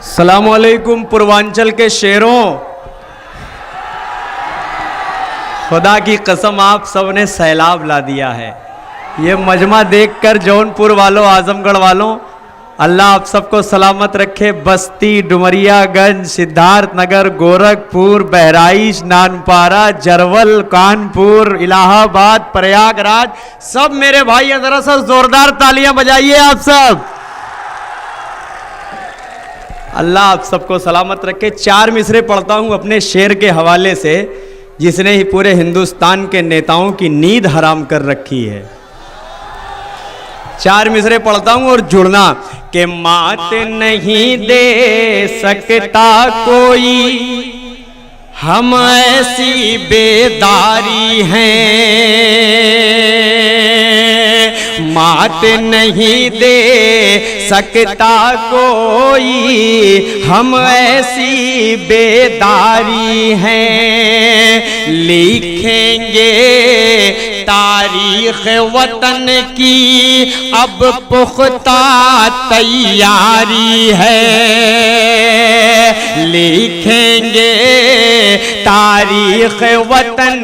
अस्सलामुअलैकुम पूर्वांचल के शेरों, खुदा की कसम आप सबने सैलाब ला दिया है। ये मजमा देखकर जौनपुर वालों, आजमगढ़ वालों, अल्लाह आप सबको सलामत रखे। बस्ती, डुमरियागंज, सिद्धार्थनगर, गोरखपुर, बहराइच, नानपारा, जरवल, कानपुर, इलाहाबाद, प्रयागराज, सब मेरे भाई जरा सा जोरदार तालियां बजाइए आप सब। अल्लाह आप सबको सलामत रखे। 4 मिसरे पढ़ता हूं अपने शेर के हवाले से, जिसने ही पूरे हिंदुस्तान के नेताओं की नींद हराम कर रखी है। 4 मिसरे पढ़ता हूं और जुड़ना कि मात नहीं दे सकता कोई, हम ऐसी बेदारी हैं। मात नहीं दे सकता कोई, हम ऐसी बेदारी हैं। लिखेंगे तारीख वतन की अब पुख्ता तैयारी है। लिखेंगे तारीख वतन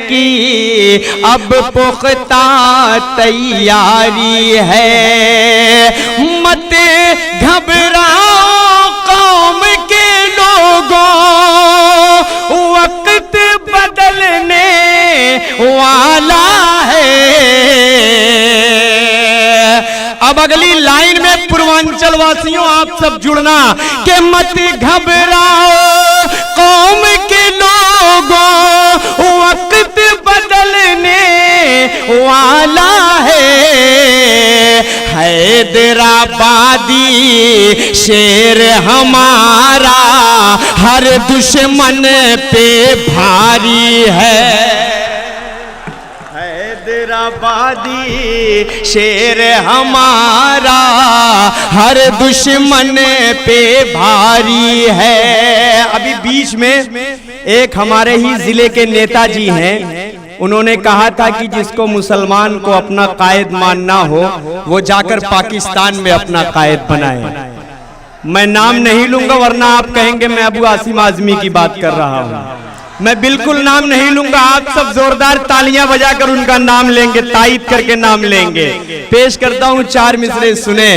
की अब पुख्ता तैयारी है। मत घबराओ कौम के लोगों, वक्त बदलने वाला है। अब अगली लाइन में पूर्वांचल वासियों आप सब जुड़ना कि मत घबराओ कौम के लोगों, वक्त बदलने वाला है। हैदराबादी शेर हमारा हर दुश्मन पे भारी है। हैदराबादी शेर हमारा हर दुश्मन पे भारी है। अभी बीच में एक हमारे ही जिले के नेताजी हैं, उन्होंने कहा था कि जिसको मुसलमान को अपना कायद मानना हो वो जाकर पाकिस्तान में अपना कायद बनाए। मैं नाम नहीं लूंगा वरना आप कहेंगे मैं अबू आसिम आजमी की बात कर रहा हूं। मैं बिल्कुल नाम नहीं लूंगा, आप सब जोरदार तालियां बजाकर उनका नाम लेंगे, तायीद करके नाम लेंगे। पेश करता हूं 4 मिसरे, सुने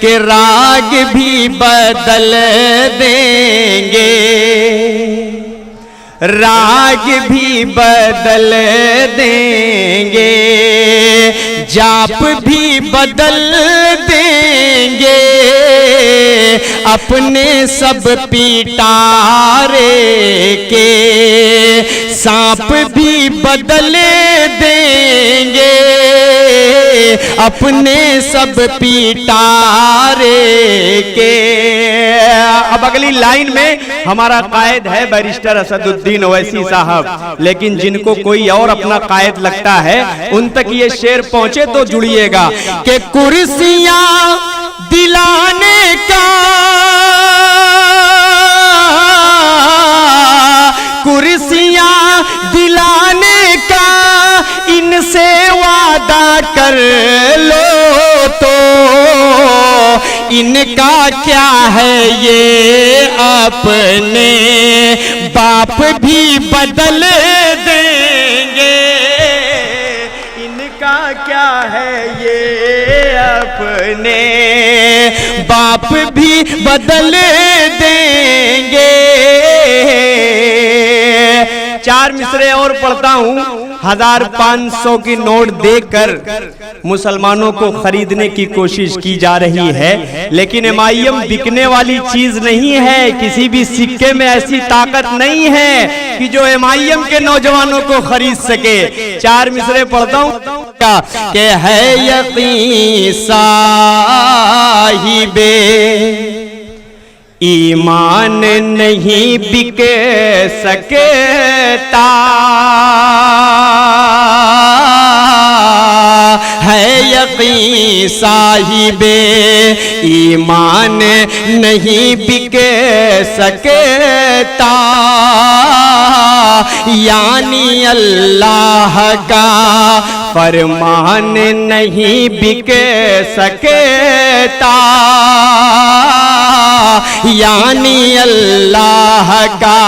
कि राग भी बदल देंगे, राग भी बदल देंगे, जाप भी बदल देंगे, अपने सब पिटारे के सांप भी बदल देंगे, अपने सब पिटारे के। अब अगली लाइन में हमारा कायद है बैरिस्टर असदुद्दीन ओवैसी साहब, लेकिन जिनको कोई और अपना कायद लगता है उन तक ये शेर पहुंचे तो जुड़िएगा कि कुर्सियां दिलाने का, कुर्सियां दिलाने का इनसे वादा कर लो तो इनका क्या है ये अपने बाप भी बदल देंगे। इनका क्या है ये अपने बाप भी बदल देंगे। 4 मिसरे और पढ़ता हूं। 1500 की नोट देकर मुसलमानों को खरीदने की कोशिश की जा रही है, लेकिन एमआईएम बिकने वाली चीज नहीं है। किसी भी सिक्के में ऐसी ताकत नहीं है कि जो एमआईएम के नौजवानों को खरीद सके। 4 मिसरे पढ़ता हूं कि है यकीन साहिबे ईमान नहीं बिक सकता, है यकीन साहिबे ईमान नहीं बिक सकता, यानी अल्लाह का फरमान नहीं बिक सकता। यानी अल्लाह का।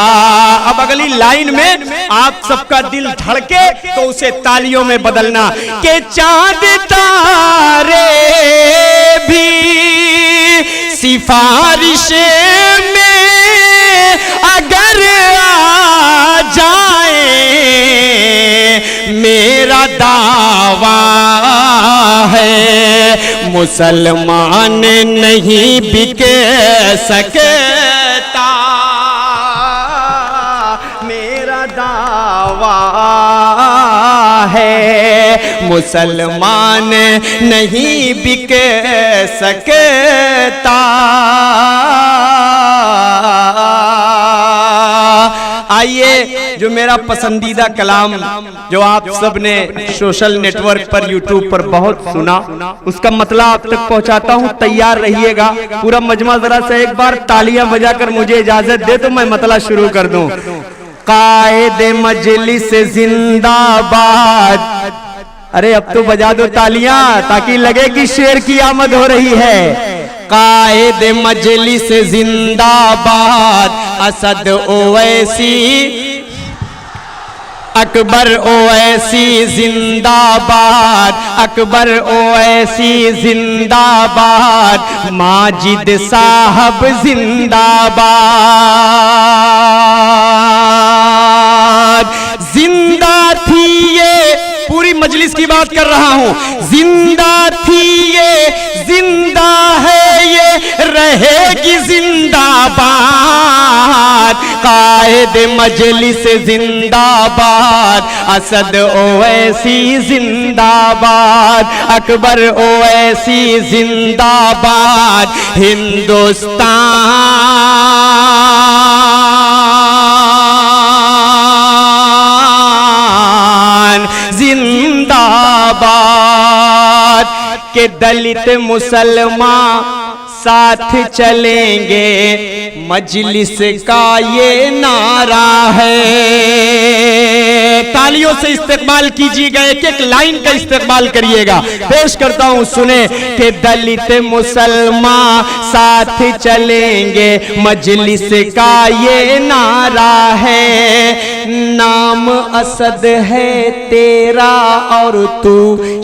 अब अगली लाइन में आप सबका दिल धड़के तो उसे तालियों में बदलना कि चांद तारे भी सिफारिश में अगर आ जाए, मेरा दावा है मुसलमान नहीं बिक सकता, मेरा दावा है मुसलमान नहीं बिक सकता। आइए जो मेरा पसंदीदा कलाम जो आप सब ने सोशल नेटवर्क पर यूट्यूब पर बहुत सुना, उसका मतलब आप तक पहुंचाता हूं। तैयार रहिएगा पूरा मजमा, जरा से एक बार तालियां बजाकर मुझे इजाजत दे तो मैं मतलब शुरू कर दूं। कायदे मजलिस जिंदाबाद। अरे अब तो बजा दो तालियां ताकि लगे कि शेर की आमद हो रही है। कायद मजलिस जिंदाबाद, असद ओवैसी, अकबर ओवैसी जिंदाबाद, अकबर ओवैसी जिंदाबाद, माजिद साहब जिंदाबाद। जिंदा थी ये, पूरी मजलिस की बात कर रहा हूं, जिंदा थी ये, जिंदा है ये, रहेगी जिंदाबाद। कायद मजलिस जिंदाबाद, असद ओवैसी जिंदाबाद, अकबर ओवैसी जिंदाबाद, हिंदुस्तान जिंदाबाद। के दलित मुसलमान साथ चलेंगे, मजलिस का ये नारा है। तालियों से इस्तेमाल कीजिएगा, एक एक लाइन का इस्तेमाल करिएगा। पेश करता हूं सुने कि दलित मुसलमान साथ चलेंगे, मजलिस का ये नारा है। नाम असद है तेरा और तू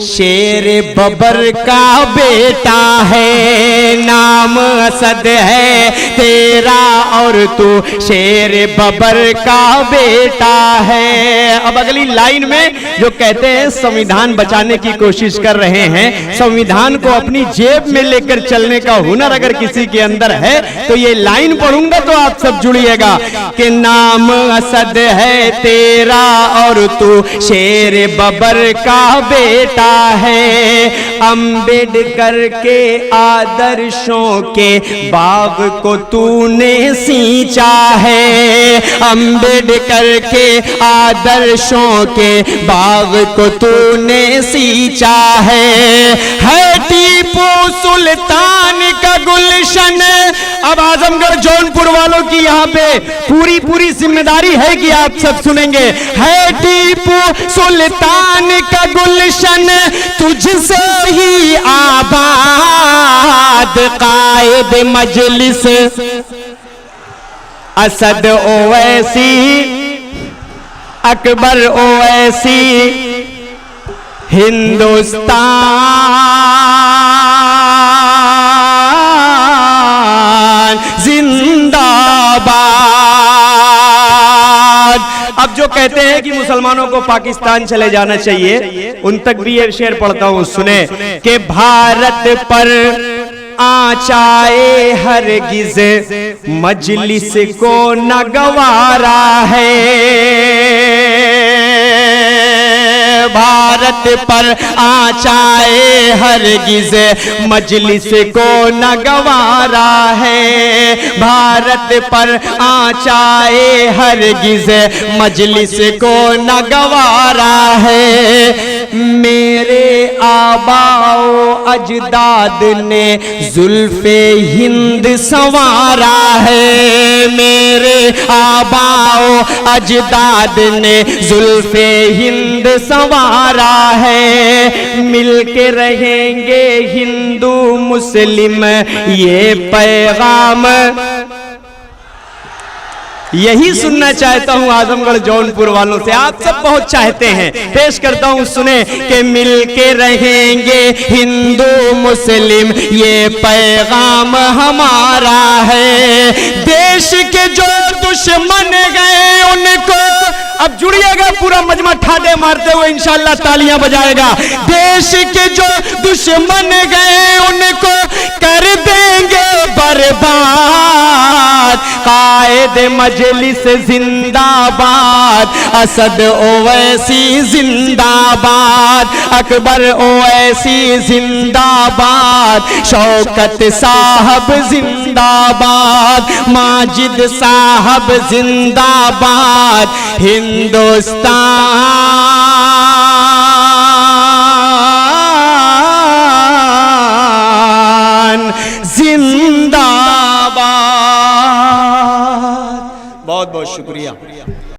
शेर बबर का बेटा है। नाम असद है तेरा और तू शेर बबर का बेटा है। अब अगली लाइन में जो कहते हैं संविधान बचाने की कोशिश कर रहे हैं, संविधान को अपनी जेब में लेकर चलने का हुनर अगर किसी के अंदर है तो ये लाइन पढ़ूंगा तो आप सब जुड़िएगा कि नाम असद है तेरा और तू शेर बबर का बेटा है। अंबेडकर के आदर्शों के बाग को तूने सींचा है। अंबेडकर के आदर्शों के बाग को तूने सींचा है टीपू सुल्तान का गुलशन। अब आजमगढ़ जौनपुर वालों की यहाँ पे पूरी जिम्मेदारी है कि आप सब सुनेंगे। है टीपू सुल्तान का गुलशन तुझसे ही आबाद। कायद मजलिस असद ओवैसी, अकबर ओवैसी, हिंदुस्तान जिंदाबाद। अब जो कहते हैं कि मुसलमानों को पाकिस्तान चले जाना चाहिए, उन तक भी ये शेर पढ़ता हूं सुने कि भारत पर आचाए हरगिज मजलिस को न गवारा है। भारत पर आचाए हरगिज मजलिस को न गवारा है। भारत पर आचाए हरगिज मजलिस को न गवारा है। मेरे आबाओ अजदाद ने जुल्फे हिंद संवारा है, मेरे आबाओ अजदाद ने जुल्फे हिंद संवारा है। मिलके रहेंगे हिंदू मुस्लिम ये पैगाम, यही सुनना चाहता हूं आजमगढ़ जौनपुर वालों से, आप सब बहुत चाहते हैं। पेश करता हूं सुने कि मिलके रहेंगे हिंदू मुस्लिम ये पैगाम हमारा है। देश के जो दुश्मन गए उनको, अब जुड़िएगा पूरा मजमा ठाडे मारते हुए इंशाअल्लाह तालियां बजाएगा। देश के जो दुश्मन गए उनको कर देंगे बर्बाद, कायद मजलिस जिंदाबाद, असद ओवैसी जिंदाबाद, अकबर ओवैसी जिंदाबाद, शौकत साहब जिंदाबाद, माजिद साहब जिंदाबाद, हिंदुस्तान जिंदाबाद। बहुत बहुत शुक्रिया।